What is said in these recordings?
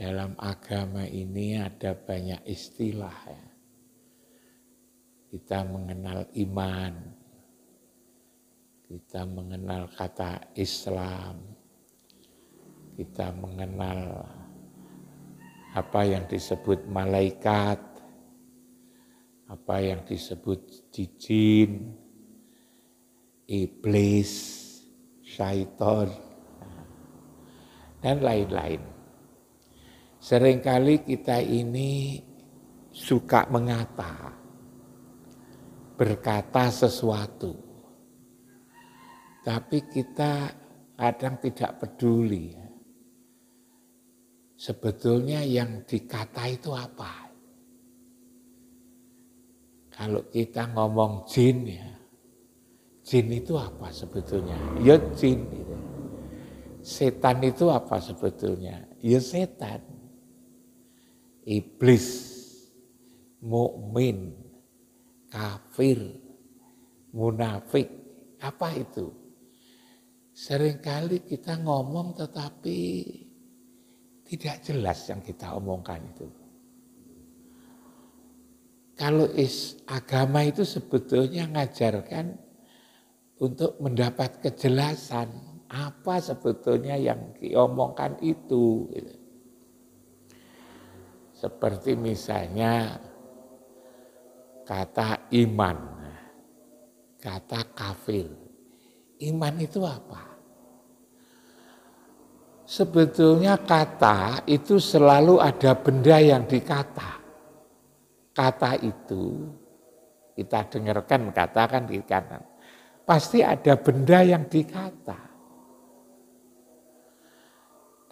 dalam agama ini ada banyak istilah ya. Kita mengenal iman, kita mengenal kata Islam, kita mengenal apa yang disebut malaikat, apa yang disebut jin, iblis, syaitan, dan lain-lain. Seringkali kita ini suka berkata sesuatu, tapi kita kadang tidak peduli. Sebetulnya yang dikata itu apa? Kalau kita ngomong jin ya, jin itu apa sebetulnya? Ya jin. Setan itu apa sebetulnya? Ya setan. Iblis, mukmin, kafir, munafik, apa itu? Seringkali kita ngomong tetapi tidak jelas yang kita omongkan itu. Kalau agama itu sebetulnya ngajarkan untuk mendapat kejelasan apa sebetulnya yang diomongkan itu. Seperti misalnya kata iman, kata kafir. Iman itu apa? Sebetulnya kata itu selalu ada benda yang dikata. Kata itu, kita dengarkan kata kan di kanan. Pasti ada benda yang dikata.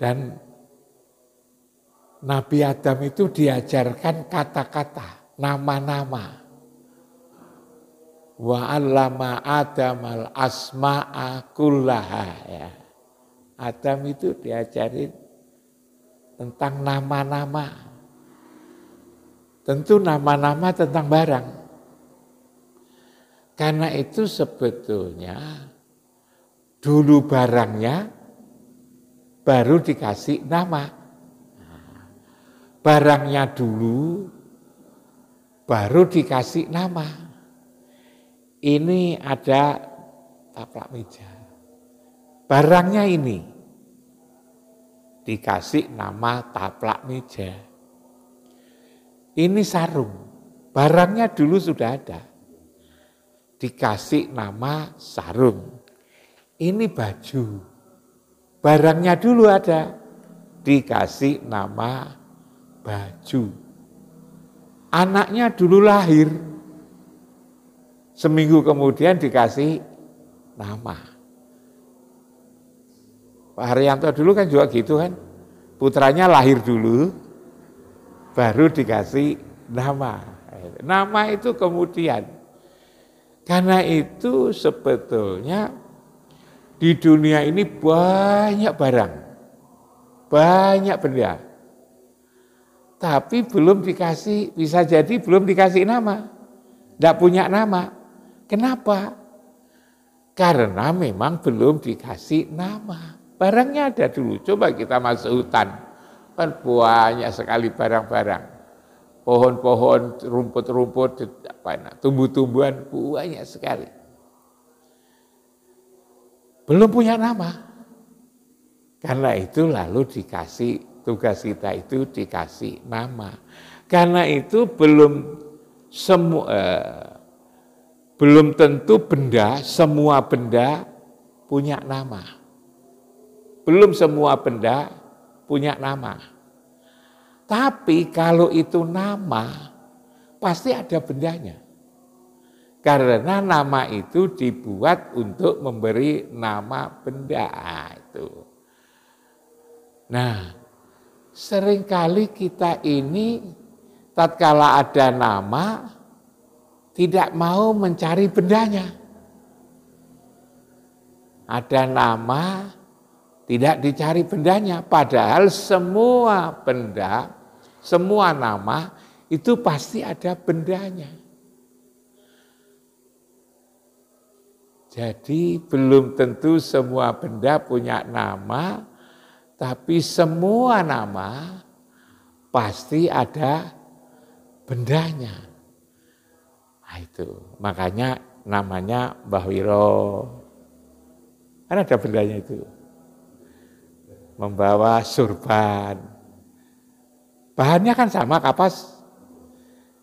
Dan Nabi Adam itu diajarkan kata-kata, nama-nama. Wa 'allama Adamal asma'a kullaha ya. Adam itu diajarin tentang nama-nama. Tentu nama-nama tentang barang. Karena itu sebetulnya dulu barangnya baru dikasih nama. Barangnya dulu baru dikasih nama. Ini ada taplak meja. Barangnya ini dikasih nama taplak meja. Ini sarung, barangnya dulu sudah ada. Dikasih nama sarung. Ini baju, barangnya dulu ada. Dikasih nama baju. Anaknya dulu lahir. Seminggu kemudian dikasih nama. Pak Haryanto dulu kan juga gitu kan. Putranya lahir dulu, baru dikasih nama. Nama itu kemudian. Karena itu sebetulnya di dunia ini banyak barang, banyak benda. Tapi belum dikasih, bisa jadi belum dikasih nama. Tidak punya nama. Kenapa? Karena memang belum dikasih nama. Barangnya ada dulu, coba kita masuk hutan, kan banyak sekali barang-barang, pohon-pohon, rumput-rumput, tumbuh-tumbuhan banyak sekali. Belum punya nama, karena itu lalu dikasih, tugas kita itu dikasih nama. Karena itu belum tentu benda, semua benda punya nama. Belum semua benda punya nama. Tapi kalau itu nama, pasti ada bendanya. Karena nama itu dibuat untuk memberi nama benda itu. Nah, seringkali kita ini tatkala ada nama tidak mau mencari bendanya. Ada nama tidak dicari bendanya, padahal semua benda, semua nama itu pasti ada bendanya. Jadi belum tentu semua benda punya nama, tapi semua nama pasti ada bendanya. Nah, itu makanya namanya Mbah Wiro. Kan ada bendanya itu. Membawa surban. Bahannya kan sama, kapas.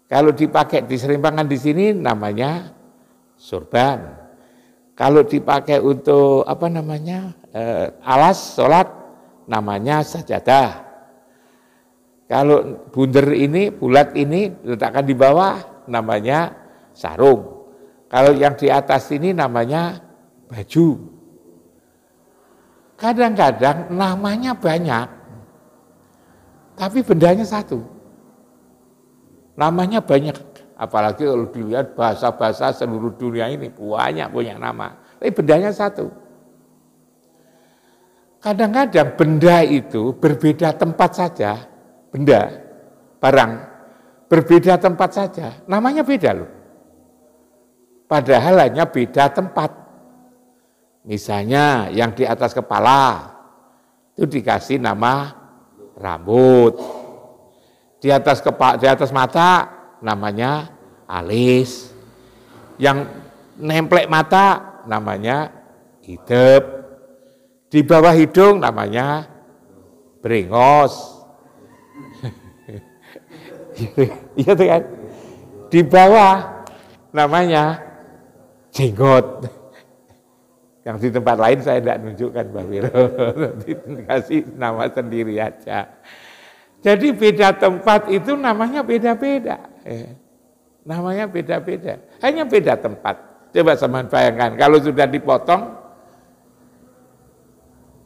Kalau dipakai diserimpangan di sini namanya surban. Kalau dipakai untuk alas sholat namanya sajadah. Kalau bunder ini, bulat ini letakkan di bawah namanya sarung. Kalau yang di atas ini namanya baju. Kadang-kadang namanya banyak, tapi bendanya satu. Namanya banyak, apalagi kalau dilihat bahasa-bahasa seluruh dunia ini banyak punya nama, tapi bendanya satu. Kadang-kadang benda itu berbeda tempat saja, benda, barang, berbeda tempat saja, namanya beda loh. Padahal hanya beda tempat. Misalnya yang di atas kepala, itu dikasih nama rambut. Di atas mata namanya alis. Yang nemplek mata namanya hidep. Di bawah hidung namanya brengos. Iya tuh kan? Di bawah namanya jenggot. Yang di tempat lain saya tidak nunjukkan Mbak Wiro. Dikasih nama sendiri aja. Jadi beda tempat itu namanya beda-beda. Namanya beda-beda. Hanya beda tempat. Coba sama bayangkan, kalau sudah dipotong,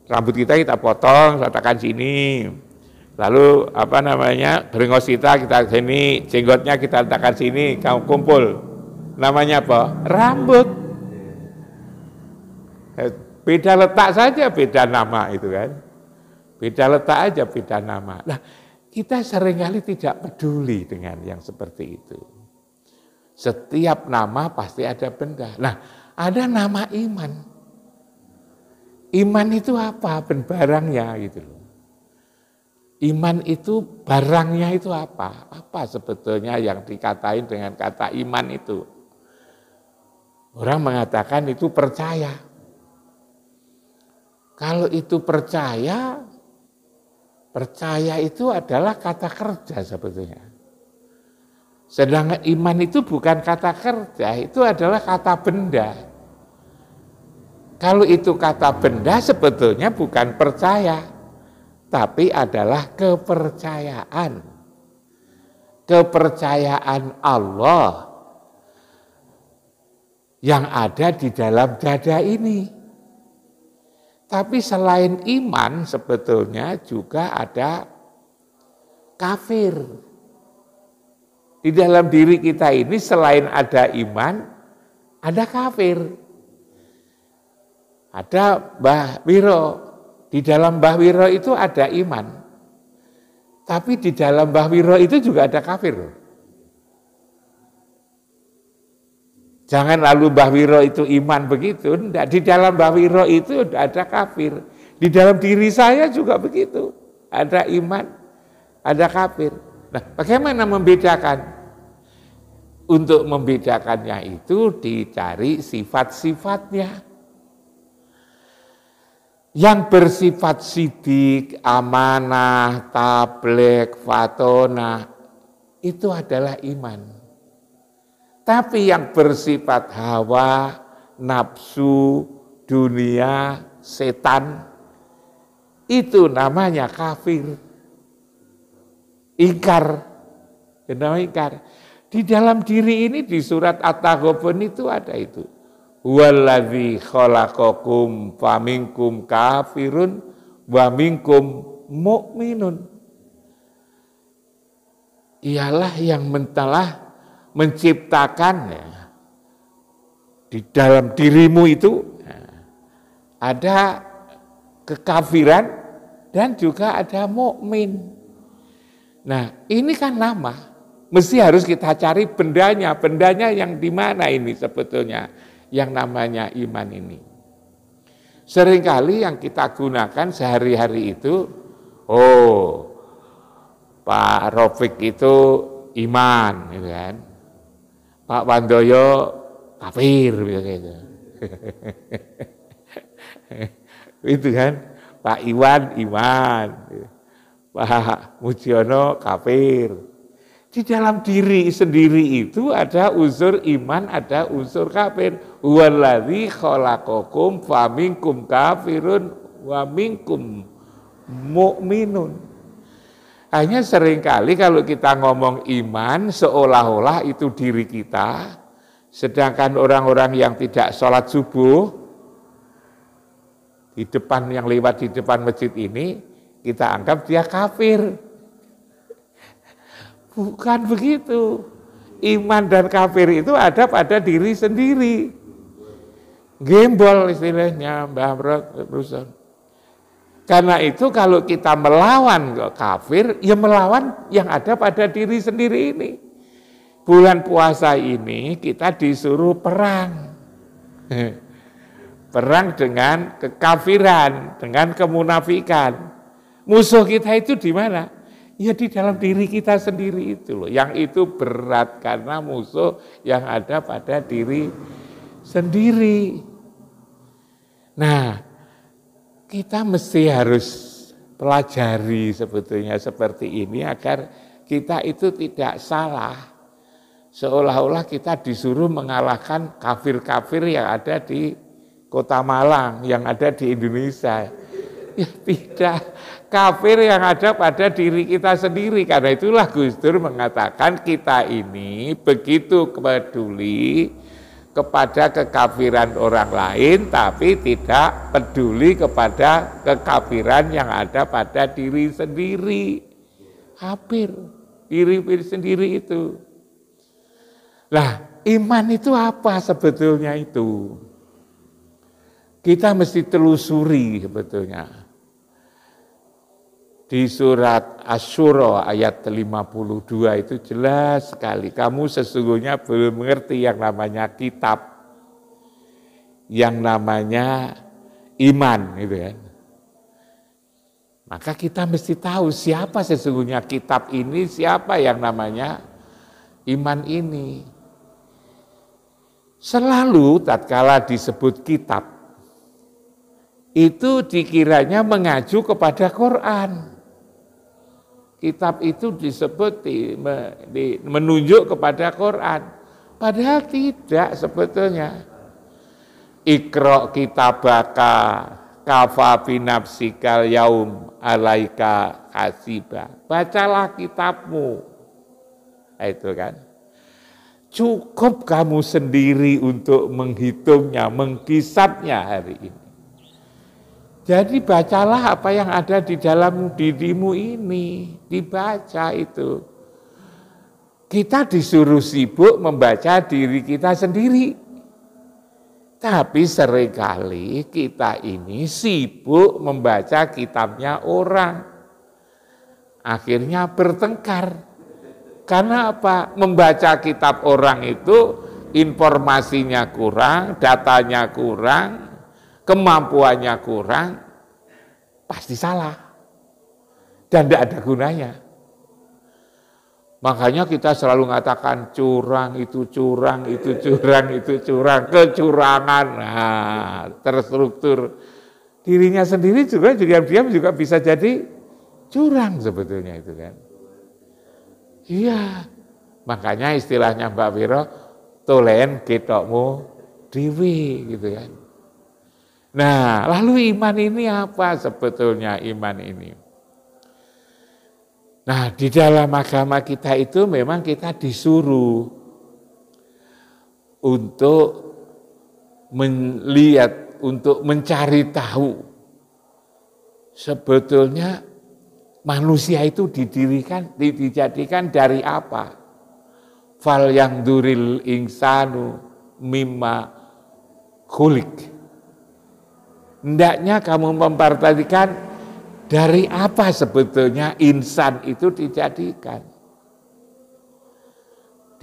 rambut kita potong, letakkan sini. Lalu brengos kita sini, jenggotnya kita letakkan sini, kamu kumpul. Namanya apa? Rambut. Beda letak saja beda nama itu kan. Beda letak aja beda nama. Nah, kita seringkali tidak peduli dengan yang seperti itu. Setiap nama pasti ada benda. Nah, ada nama iman. Iman itu apa? Barangnya gitu loh. Iman itu barangnya itu apa? Apa sebetulnya yang dikatain dengan kata iman itu? Orang mengatakan itu percaya. Kalau itu percaya itu adalah kata kerja sebetulnya. Sedangkan iman itu bukan kata kerja, itu adalah kata benda. Kalau itu kata benda sebetulnya bukan percaya, tapi adalah kepercayaan. Kepercayaan Allah yang ada di dalam dada ini. Tapi selain iman sebetulnya juga ada kafir. Di dalam diri kita ini selain ada iman, ada kafir. Ada Mbah Wiro. Di dalam Mbah Wiro itu ada iman. Tapi di dalam Mbah Wiro itu juga ada kafir. Jangan lalu Mbah Wiro itu iman begitu, enggak. Di dalam Mbah Wiro itu ada kafir. Di dalam diri saya juga begitu. Ada iman, ada kafir. Nah, bagaimana membedakan? Untuk membedakannya itu dicari sifat-sifatnya. Yang bersifat sidik, amanah, tabligh, fatonah, itu adalah iman. Tapi yang bersifat hawa, nafsu, dunia, setan, itu namanya kafir. Ingkar. Namanya ingkar. Di dalam diri ini di surat At-Taghabun itu ada itu. Huwallazi khalaqakum faminkum kafirun wa minkum mu'minun. Ialah yang telah menciptakan di dalam dirimu itu ada kekafiran dan juga ada mukmin. Nah, ini kan nama. Mesti harus kita cari bendanya yang di mana ini sebetulnya yang namanya iman ini. Seringkali yang kita gunakan sehari-hari itu, Pak Rofik itu iman, gitu kan. Pak Wandoyo kafir, gitu. Itu kan, Pak Iwan iman, Pak Mujiono kafir. Di dalam diri sendiri itu ada unsur iman, ada unsur kafir. Huwallazi khalaqakum faminkum kafirun wa minkum mu'minun. Hanya seringkali kalau kita ngomong iman seolah-olah itu diri kita, sedangkan orang-orang yang tidak sholat subuh di depan, yang lewat di depan masjid ini, kita anggap dia kafir. Bukan begitu. Iman dan kafir itu ada pada diri sendiri. Gembol istilahnya Mbah Rusun. Karena itu kalau kita melawan kafir, ya melawan yang ada pada diri sendiri ini. Bulan puasa ini kita disuruh perang. Perang dengan kekafiran, dengan kemunafikan. Musuh kita itu di mana? Ya di dalam diri kita sendiri itu loh. Yang itu berat karena musuh yang ada pada diri sendiri. Nah, kita mesti harus pelajari sebetulnya seperti ini agar kita itu tidak salah. Seolah-olah kita disuruh mengalahkan kafir-kafir yang ada di Kota Malang, yang ada di Indonesia. Ya tidak, kafir yang ada pada diri kita sendiri. Karena itulah Gus Dur mengatakan kita ini begitu peduli kepada kekafiran orang lain, tapi tidak peduli kepada kekafiran yang ada pada diri sendiri. Kafir, diri sendiri itu. Lah, iman itu apa sebetulnya itu? Kita mesti telusuri sebetulnya. Di surat Asy-Syura ayat 52 itu jelas sekali. Kamu sesungguhnya belum mengerti yang namanya kitab, yang namanya iman, gitu kan. Maka kita mesti tahu siapa sesungguhnya kitab ini, siapa yang namanya iman ini. Selalu tatkala disebut kitab, itu dikiranya mengacu kepada Quran. Kitab itu disebut menunjuk kepada Quran. Padahal tidak sebetulnya. Iqra kitabaka kafa binafsikal yaum alaika hasiba. Bacalah kitabmu. Nah, itu kan. Cukup kamu sendiri untuk menghitungnya, menghisapnya hari ini. Jadi bacalah apa yang ada di dalam dirimu ini, dibaca itu. Kita disuruh sibuk membaca diri kita sendiri. Tapi seringkali kita ini sibuk membaca kitabnya orang. Akhirnya bertengkar. Karena apa? Membaca kitab orang itu informasinya kurang, datanya kurang, kemampuannya kurang, pasti salah. Dan tidak ada gunanya. Makanya kita selalu mengatakan curang, itu curang, itu curang, itu curang, kecurangan. Nah, terstruktur. Dirinya sendiri juga diam-diam juga bisa jadi curang sebetulnya itu kan. Iya, makanya istilahnya Mbak Viro, tolen ketokmu dewi gitu kan. Nah, lalu iman ini apa sebetulnya iman ini? Nah, di dalam agama kita itu memang kita disuruh untuk melihat, untuk mencari tahu sebetulnya manusia itu dijadikan dari apa? Fal yang duril insanu mimma khuliq. Hendaknya kamu memperhatikan dari apa sebetulnya insan itu dijadikan.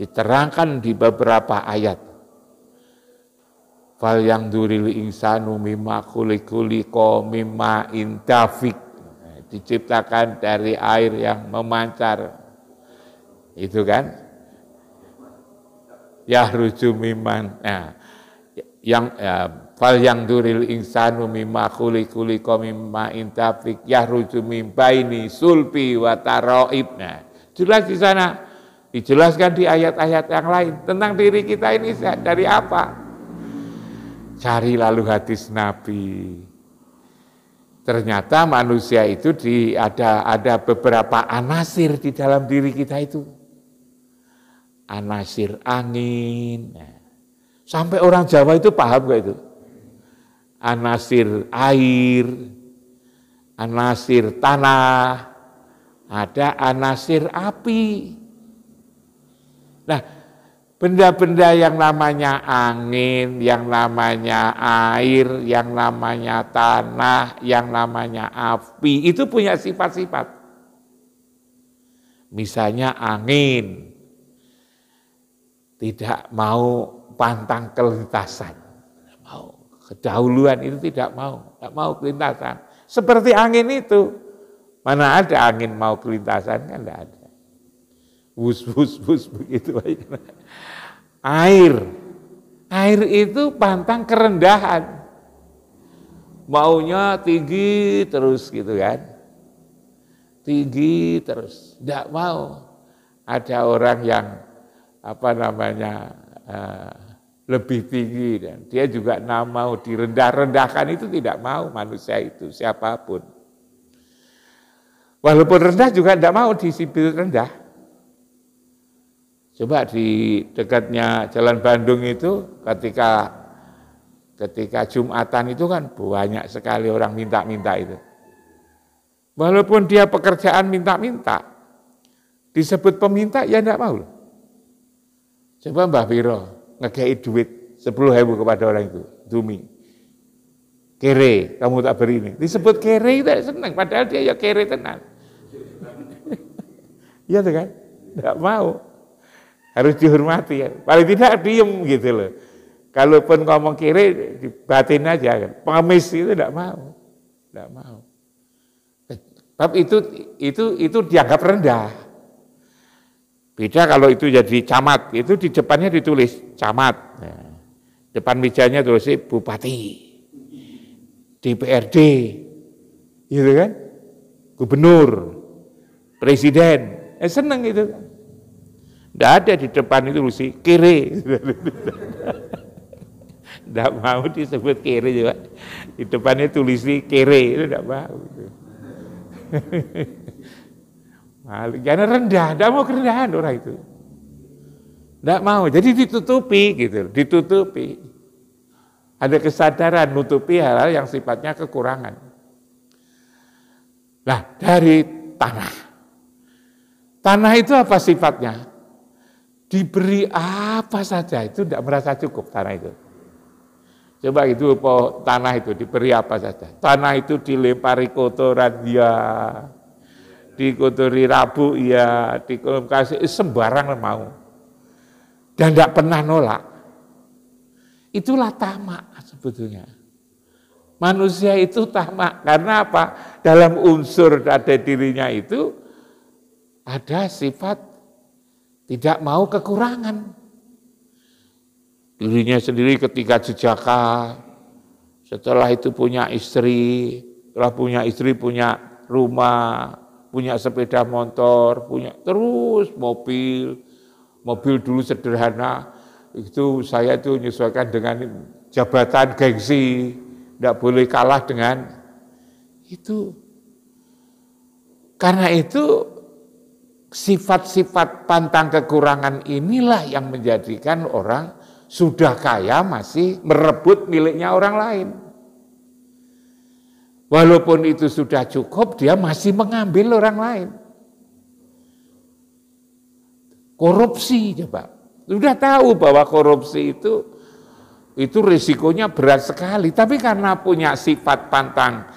Diterangkan di beberapa ayat. Fal yang duril insanu mimma khuliq mimma intafik. diciptakan dari air yang memancar. Itu kan? Yahruju miman. Nah, yang fal yang duril insanu mimma khuliqa mimma intafik yahruju mim baini sulbi wa taraib. Nah, jelas di sana. Dijelaskan di ayat-ayat yang lain tentang diri kita ini dari apa. Cari lalu hadis Nabi. Ternyata manusia itu ada beberapa anasir di dalam diri kita itu. Anasir angin. Sampai orang Jawa itu paham gak itu? Anasir air, anasir tanah, ada anasir api. Nah, benda-benda yang namanya angin, yang namanya air, yang namanya tanah, yang namanya api, itu punya sifat-sifat. Misalnya angin, tidak mau pantang kelintasan, tidak mau. Kedahuluan itu tidak mau kelintasan. Seperti angin itu, mana ada angin mau kelintasan, kan tidak ada. Bus begitu aja. Air itu pantang kerendahan. Maunya tinggi terus gitu kan. Tinggi terus, tidak mau. Ada orang yang lebih tinggi dan dia juga mau direndah-rendahkan, itu tidak mau manusia itu siapapun. Walaupun rendah juga tidak mau disebut rendah. Coba di dekatnya Jalan Bandung itu ketika Jumatan itu kan banyak sekali orang minta-minta itu. Walaupun dia pekerjaan minta-minta, disebut peminta ya tidak mau. Coba Mbah Piro ngekei duit 10.000 kepada orang itu, Dumi. Kere, kamu tak beri ini. Disebut kere itu senang, padahal dia ya kere tenan. Iya tuh kan? Tidak mau. Harus dihormati ya. Paling tidak diem gitu loh. Kalaupun ngomong kiri, dibatin aja kan. Pengemis itu tidak mau. Tidak mau. Sebab itu dianggap rendah. Beda kalau itu jadi camat, itu di depannya ditulis camat. Nah, depan mejanya tulis bupati, DPRD, gitu kan? Gubernur, presiden, seneng itu kan. Tidak ada di depan itu tulis kiri. Tidak mau disebut kiri juga. Di depannya tulis kiri, itu tidak mau. Karena rendah, tidak mau kerendahan orang itu. Tidak mau, jadi ditutupi gitu, ditutupi. Ada kesadaran nutupi hal-hal yang sifatnya kekurangan. Nah, dari tanah. Tanah itu apa sifatnya? Diberi apa saja itu tidak merasa cukup tanah itu. Coba itu tanah itu diberi apa saja. Tanah itu dilempari kotoran ya, dikotori rabu ya, dikasih sembarang mau. Dan tidak pernah nolak. Itulah tamak sebetulnya. Manusia itu tamak karena apa? Dalam unsur ada dirinya itu ada sifat tidak mau kekurangan. Dirinya sendiri ketika jejaka, setelah itu punya istri, setelah punya istri punya rumah, punya sepeda motor, punya terus mobil dulu sederhana, itu saya itu menyesuaikan dengan jabatan gengsi, tidak boleh kalah dengan itu. Karena itu sifat-sifat pantang kekurangan inilah yang menjadikan orang sudah kaya masih merebut miliknya orang lain. Walaupun itu sudah cukup, dia masih mengambil orang lain. Korupsi coba. Sudah tahu bahwa korupsi itu risikonya berat sekali. Tapi karena punya sifat pantang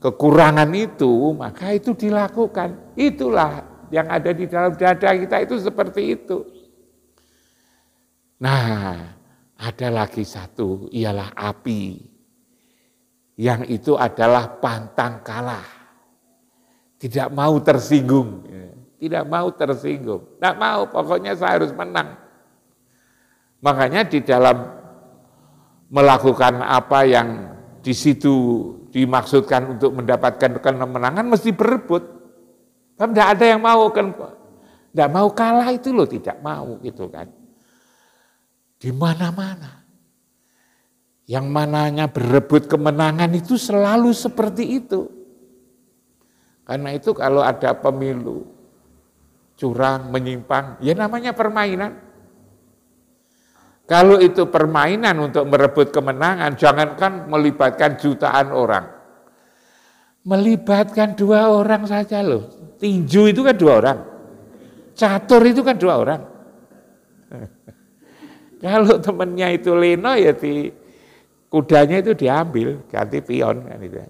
kekurangan itu, maka itu dilakukan. Itulah yang ada di dalam dada kita itu seperti itu. Nah, ada lagi satu, ialah api. Yang itu adalah pantang kalah. tidak mau tersinggung. Tidak mau tersinggung. Tidak mau, pokoknya saya harus menang. Makanya di dalam melakukan apa yang di situ dimaksudkan untuk mendapatkan kemenangan mesti berebut. Kan tidak ada yang mau kan, tidak mau kalah itu loh, tidak mau gitu kan. Di mana-mana. Yang mananya berebut kemenangan itu selalu seperti itu. Karena itu kalau ada pemilu, curang, menyimpang, ya namanya permainan. Kalau itu permainan untuk merebut kemenangan, jangankan melibatkan jutaan orang. Melibatkan 2 orang saja loh. Tinju itu kan 2 orang. Catur itu kan 2 orang. Kalau temennya itu leno ya kudanya itu diambil, ganti pion kan itu.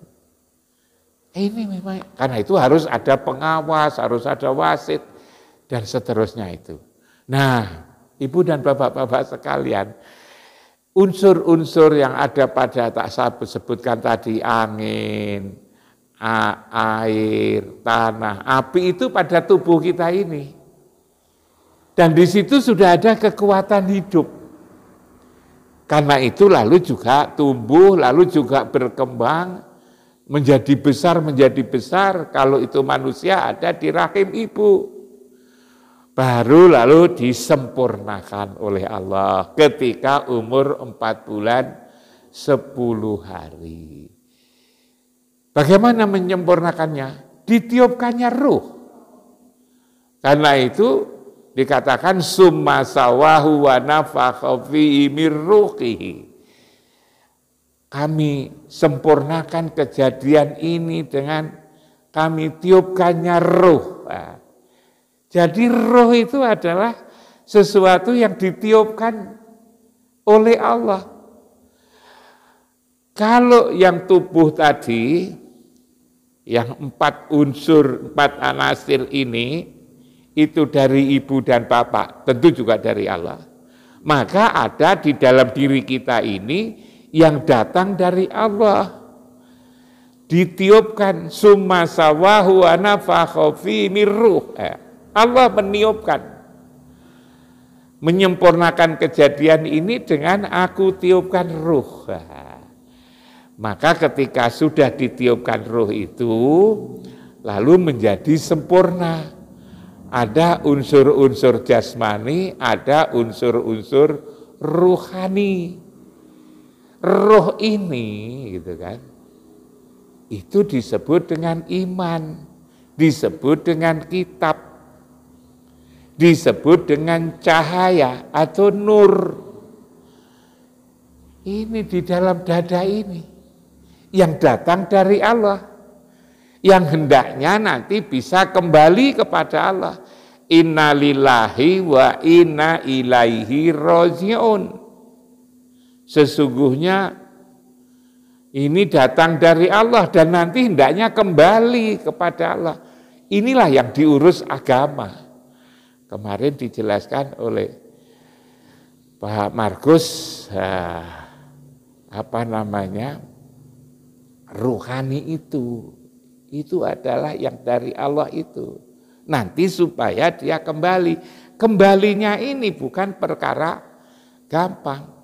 Ini memang, karena itu harus ada pengawas, harus ada wasit, dan seterusnya itu. Nah, Ibu dan Bapak-Bapak sekalian, unsur-unsur yang ada pada tak saya sebutkan tadi, angin, air, tanah, api itu pada tubuh kita ini. Dan di situ sudah ada kekuatan hidup. Karena itu lalu juga tumbuh, lalu juga berkembang, menjadi besar, kalau itu manusia ada di rahim ibu. Baru lalu disempurnakan oleh Allah ketika umur 4 bulan 10 hari. Bagaimana menyempurnakannya? Ditiupkannya ruh. Karena itu dikatakan summa sawahu wa nafakha fihi mir ruhihi. Kami sempurnakan kejadian ini dengan kami tiupkannya ruh. Nah, jadi ruh itu adalah sesuatu yang ditiupkan oleh Allah. Kalau yang tubuh tadi, yang 4 unsur, 4 anasir ini, itu dari ibu dan bapak, tentu juga dari Allah. Maka ada di dalam diri kita ini yang datang dari Allah. Ditiupkan summa sawahu wa nafakha fihi mir ruh. Allah meniupkan, menyempurnakan kejadian ini dengan aku tiupkan ruh. Maka ketika sudah ditiupkan ruh itu, lalu menjadi sempurna. Ada unsur-unsur jasmani, ada unsur-unsur ruhani. Roh ini, gitu kan, itu disebut dengan iman, disebut dengan kitab, disebut dengan cahaya atau nur. Ini di dalam dada ini, yang datang dari Allah, yang hendaknya nanti bisa kembali kepada Allah. Inna lillahi wa inna ilaihi raji'un. Sesungguhnya ini datang dari Allah dan nanti hendaknya kembali kepada Allah. Inilah yang diurus agama. Kemarin dijelaskan oleh Pak Markus, ruhani itu adalah yang dari Allah itu. Nanti supaya dia kembali. Kembalinya ini bukan perkara gampang.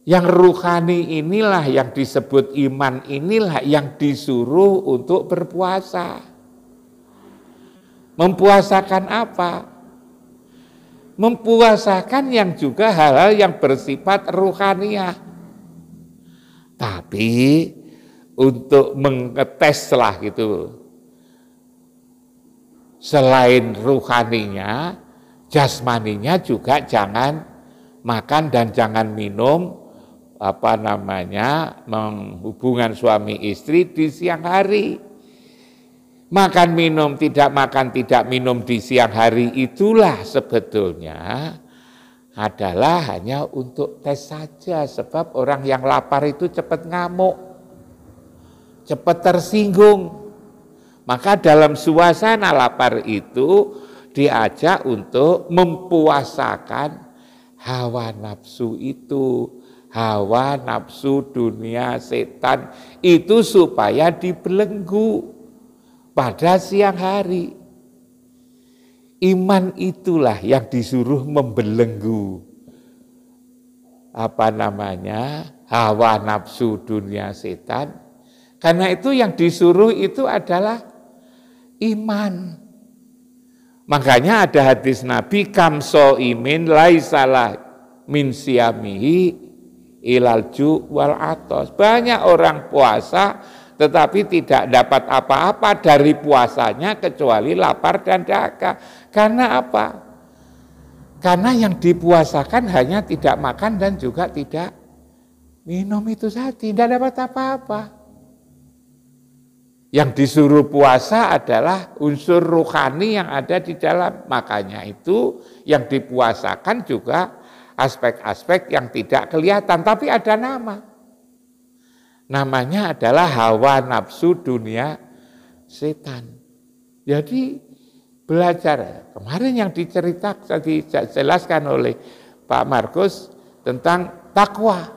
Yang ruhani inilah yang disebut iman, inilah yang disuruh untuk berpuasa. Mempuasakan apa? Mempuasakan yang juga hal-hal yang bersifat ruhaniah. Tapi untuk mengetes lah gitu, selain ruhaninya, jasmaninya juga jangan makan dan jangan minum hubungan suami istri di siang hari. Makan minum tidak minum di siang hari itulah sebetulnya adalah hanya untuk tes saja, sebab orang yang lapar itu cepat ngamuk, cepat tersinggung. Maka dalam suasana lapar itu diajak untuk mempuasakan hawa nafsu itu, hawa nafsu dunia setan itu supaya dibelenggu pada siang hari. Iman itulah yang disuruh membelenggu hawa nafsu dunia setan. Karena itu yang disuruh itu adalah iman. Makanya ada hadis Nabi, kamso imin laisalah min siyamihi ilal ju wal atos. Banyak orang puasa tetapi tidak dapat apa-apa dari puasanya kecuali lapar dan dahaga. Karena apa? Karena yang dipuasakan hanya tidak makan dan juga tidak minum itu saja, tidak dapat apa-apa. Yang disuruh puasa adalah unsur rohani yang ada di dalam. Makanya itu yang dipuasakan juga aspek-aspek yang tidak kelihatan, tapi ada nama. Namanya adalah hawa nafsu dunia setan. Jadi belajar. Kemarin yang diceritakan, dijelaskan oleh Pak Markus tentang takwa.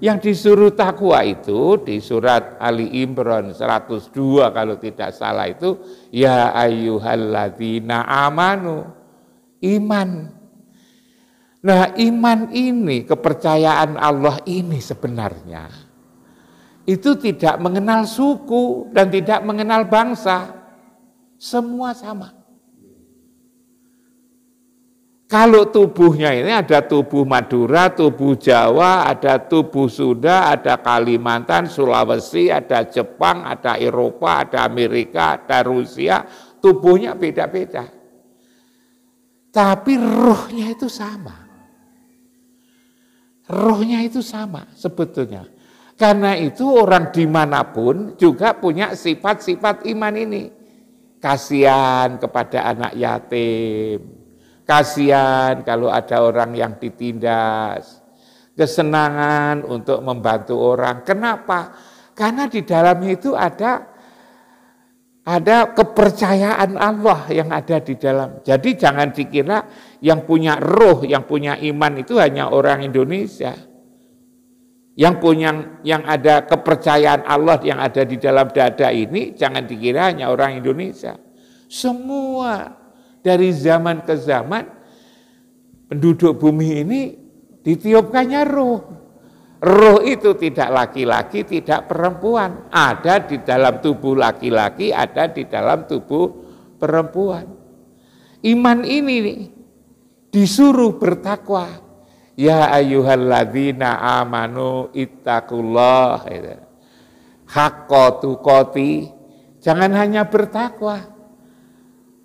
Yang disuruh takwa itu di surat Ali Imran 102 kalau tidak salah itu, ya ayyuhalladzina amanu, iman. Nah, iman ini, kepercayaan Allah ini sebenarnya itu tidak mengenal suku dan tidak mengenal bangsa. Semua sama. Kalau tubuhnya ini ada tubuh Madura, tubuh Jawa, ada tubuh Sunda, ada Kalimantan, Sulawesi, ada Jepang, ada Eropa, ada Amerika, ada Rusia, tubuhnya beda-beda. Tapi rohnya itu sama. Rohnya itu sama sebetulnya. Karena itu orang dimanapun juga punya sifat-sifat iman ini. Kasihan kepada anak yatim. Kasihan kalau ada orang yang ditindas, kesenangan untuk membantu orang. Kenapa? Karena di dalamnya itu ada kepercayaan Allah yang ada di dalam. Jadi jangan dikira yang punya roh, yang punya iman itu hanya orang Indonesia. Yang ada kepercayaan Allah yang ada di dalam dada ini jangan dikira hanya orang Indonesia. Semua dari zaman ke zaman penduduk bumi ini ditiupkannya roh. Roh itu tidak laki-laki, tidak perempuan. Ada di dalam tubuh laki-laki, ada di dalam tubuh perempuan. Iman ini disuruh bertakwa. Ya ayyuhalladzina amanu ittaqullah. Haqqa tuqati. Jangan hanya bertakwa,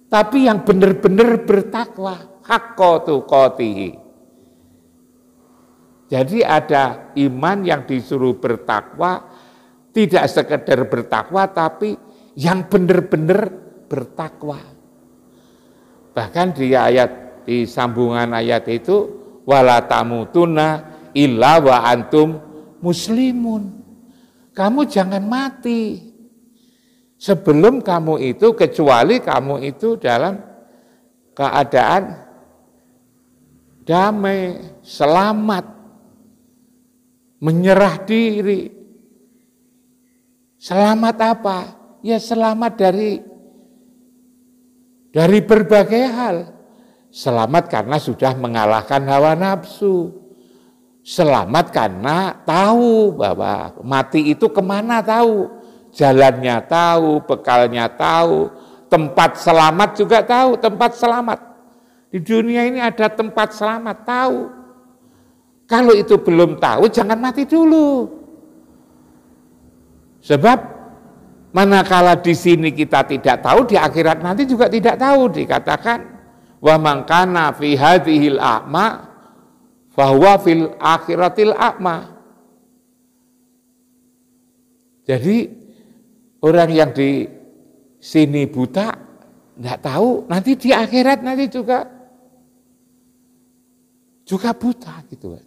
tapi yang benar-benar bertakwa, haqqa tuqatihi. Jadi ada iman yang disuruh bertakwa, tidak sekedar bertakwa, tapi yang benar-benar bertakwa. Bahkan di sambungan ayat itu, wala tamutunna illa wa antum muslimun. Kamu jangan mati sebelum kamu itu, kecuali kamu itu dalam keadaan damai, selamat, menyerah diri. Selamat apa? Ya selamat dari berbagai hal. Selamat karena sudah mengalahkan hawa nafsu. Selamat karena tahu bahwa mati itu kemana tahu. Jalannya tahu, bekalnya tahu, tempat selamat juga tahu, tempat selamat. Di dunia ini ada tempat selamat, tahu. Kalau itu belum tahu, jangan mati dulu. Sebab manakala di sini kita tidak tahu, di akhirat nanti juga tidak tahu. Dikatakan, wa man kana fi hadhil a'ma fahuwa fil akhiratil a'ma. Jadi orang yang di sini buta, tidak tahu, nanti di akhirat nanti juga buta gitu.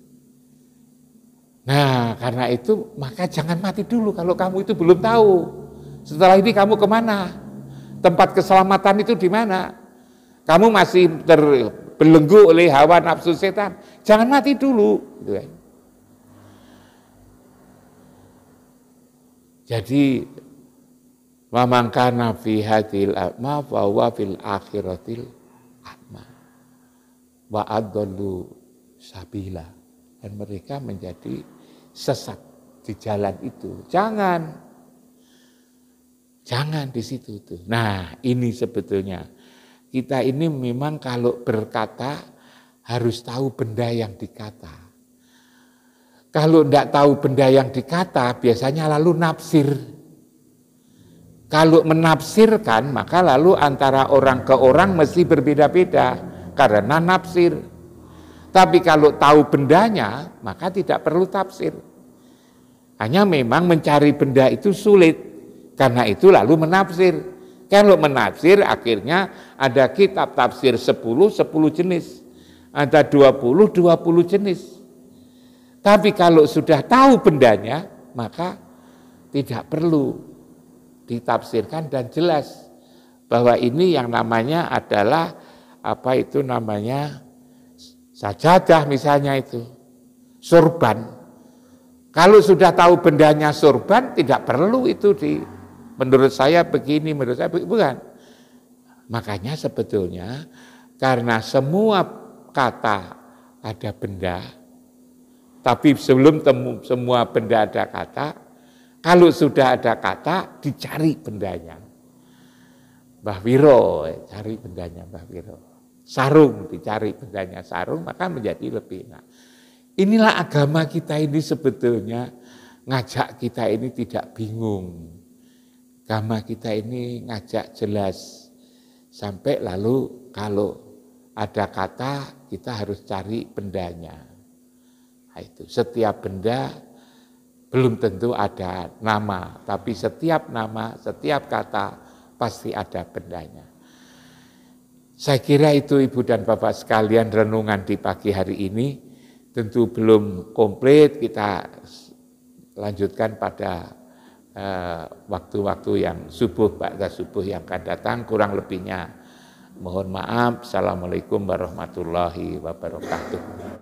Nah, karena itu maka jangan mati dulu kalau kamu itu belum tahu. Setelah ini kamu kemana? Tempat keselamatan itu di mana? Kamu masih terbelenggu oleh hawa nafsu setan. Jangan mati dulu. Gitu kan. Jadi Wa man kana fi hadhil a'ma fa huwa fil akhiratil a'ma. Wa adallu sabila. Dan mereka menjadi sesat di jalan itu. Jangan di situ tuh. Nah, ini sebetulnya kita ini memang kalau berkata harus tahu benda yang dikata. Kalau tidak tahu benda yang dikata, biasanya lalu nafsir. Kalau menafsirkan, maka lalu antara orang ke orang mesti berbeda-beda karena nafsir. Tapi kalau tahu bendanya, maka tidak perlu tafsir. Hanya memang mencari benda itu sulit. Karena itu lalu menafsir. Kalau menafsir akhirnya ada kitab tafsir 10 jenis. Ada 20 jenis. Tapi kalau sudah tahu bendanya, maka tidak perlu ditafsirkan dan jelas bahwa ini yang namanya adalah sajadah misalnya itu, sorban. Kalau sudah tahu bendanya sorban, tidak perlu itu menurut saya begini, menurut saya bukan. Makanya sebetulnya karena semua kata ada benda, tapi sebelum semua benda ada kata, kalau sudah ada kata, dicari bendanya. Mbah Wiro, cari bendanya Mbah Wiro. Sarung, dicari bendanya sarung, maka menjadi lebih enak. Inilah agama kita ini sebetulnya, ngajak kita ini tidak bingung. Agama kita ini ngajak jelas. Sampai lalu kalau ada kata, kita harus cari bendanya. Nah, itu setiap benda belum tentu ada nama, tapi setiap nama, setiap kata pasti ada bendanya. Saya kira itu Ibu dan Bapak sekalian renungan di pagi hari ini. Tentu belum komplit, kita lanjutkan pada waktu-waktu yang ba'da subuh yang akan datang. Kurang lebihnya mohon maaf. Assalamualaikum warahmatullahi wabarakatuh.